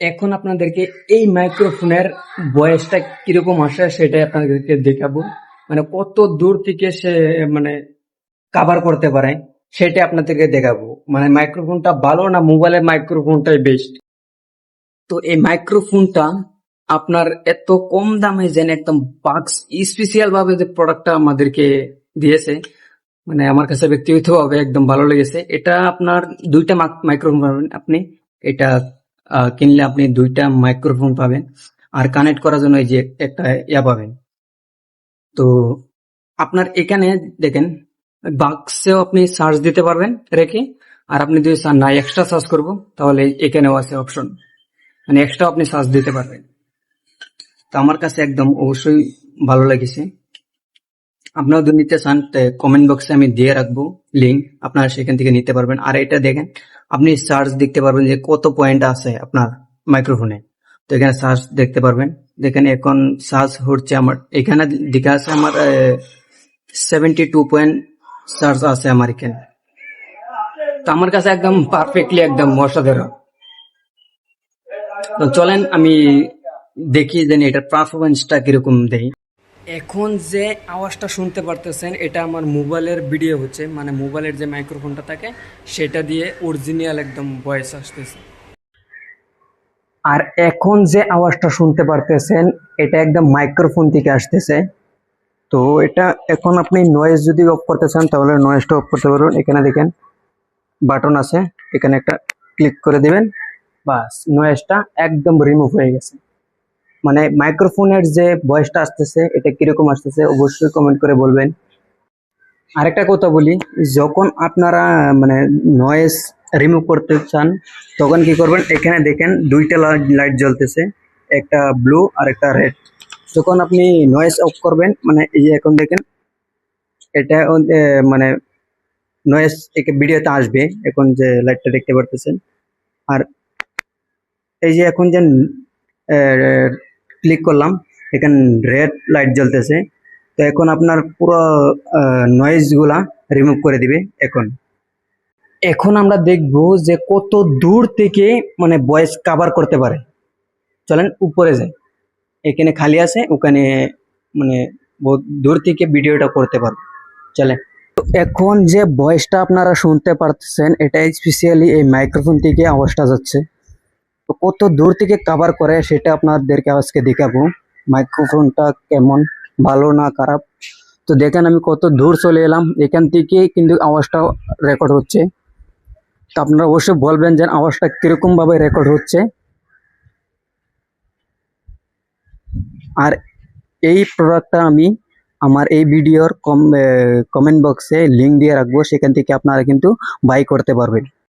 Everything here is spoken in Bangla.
এখন আপনাদেরকে এই মাইক্রোফোনের ভয়েসটা কিরকম আসে সেটাই আপনাদেরকে দেখাবো। মানে কত দূর থেকে সে মানে কভার করতে পারে সেটা আপনাদেরকে দেখাবো। মানে মাইক্রোফোনটা ভালো না মোবাইলের মাইক্রোফোনটাই বেস্ট। তো এই মাইক্রোফোনটা আপনার এত কম দামে যেন একদম বাক্স স্পেশাল ভাবে যে প্রোডাক্টটা আমাদেরকে দিয়েছে, মানে আমার কাছে ব্যক্তিগতভাবে একদম ভালো লেগেছে। এটা আপনার দুইটা মাইক্রোফোন পাবেন আপনি। এটা কিনলে আপনি দুইটা মাইক্রোফোন পাবেন, আর কানেক্ট করার জন্য এই যে একটা ইয়া পাবেন। তো আপনার এখানে দেখেন বাক্সেও আপনি চার্জ দিতে পারবেন রেখে, আর আপনি যদি চান না এক্সট্রা চার্জ করবো তাহলে এখানেও আছে অপশন, মানে এক্সট্রা আপনি চার্জ দিতে পারবেন। তো আমার কাছে একদম অবশ্যই ভালো লেগেছে। আপনারা যদি নিতে চান কমেন্ট বক্সে আমি দিয়ে রাখবো লিঙ্ক, আপনারা সেখান থেকে নিতে পারবেন। আর এটা দেখেন আপনি চার্জ দেখতে পারবেন যে কত পয়েন্ট আছে আপনার মাইক্রোফোনে। তো এখানে চার্জ দেখতে পারবেন। দেখেন এখন চার্জ হচ্ছে আমার এখানে দেখা আছে আমার 72 চার্জ আছে আমার এখানে। তো আমার কাছে একদম পারফেক্টলি একদম অসাধারণ। তো চলেন আমি দেখি যে এটার পারফরমেন্সটা কিরকম দেয়। এখন যে আওয়াজটা শুনতে পারতেছেন এটা আমার মোবাইলের ভিডিও হচ্ছে, মানে মোবাইলের যে মাইক্রোফোনটা থাকে সেটা দিয়ে অরিজিনাল একদম ভয়েস আসতেছে। আর এখন যে আওয়াজটা শুনতে পারতেছেন এটা একদম মাইক্রোফোন থেকে আসতেছে। তো এটা এখন আপনি নয়েজ যদি অফ করতে চান তাহলে নয়েজটা অফ করতে পারবেন। এখানে দেখেন বাটন আছে, এখানে একটা ক্লিক করে দিবেন, বাস নয়েজটা একদম রিমুভ হয়ে গেছে। মানে মাইক্রোফোনের যে ভয়েসটা আসতেছে এটা কিরকম আসতেছে অবশ্যই কমেন্ট করে বলবেন। আরেকটা কথা বলি, যখন আপনারা মানে নয়েজ রিমুভ করতে চান তখন কি করবেন, এখানে দেখেন দুইটা লাইট জ্বলতেছে, একটা ব্লু আর একটা রেড। যখন আপনি নয়েজ অফ করবেন মানে এই যে এখন দেখেন এটা মানে নয়েজ ভিডিওতে আসবে এখন যে লাইটটা দেখতে পারতেছেন। আর এই যে এখন যে ক্লিক করলাম এখানে রেড লাইট জ্বলতেছে। তো এখন আপনার পুরো নয়েজ গুলা রিমুভ করে দিবে। এখন এখন আমরা দেখব যে কত দূর থেকে মানে ভয়েস কভার করতে পারে। চলেন উপরে যাই, এখানে খালি আছে ওখানে মানে বহুত দূর থেকে ভিডিওটা করতে পারবো। চলেন। তো এখন যে ভয়েসটা আপনারা শুনতে পারতেছেন এটা স্পেশালি এই মাইক্রোফোন থেকে আওয়াজটা যাচ্ছে। তো কত দূর থেকে কভার করে সেটা আপনাদেরকে আজকে দেখাবো, মাইক্রোফোনটা কেমন ভালো না খারাপ। তো দেখেন আমি কত দূর চলে এলাম, এখান থেকে কিন্তু আওয়াজটা রেকর্ড হচ্ছে। তো আপনারা অবশ্যই বলবেন যে আওয়াজটা কিরকম ভাবে রেকর্ড হচ্ছে। আর এই প্রোডাক্টটা আমি আমার এই ভিডিওর কমেন্ট বক্সে লিঙ্ক দিয়ে রাখবো, সেখান থেকে আপনারা কিন্তু বাই করতে পারবেন।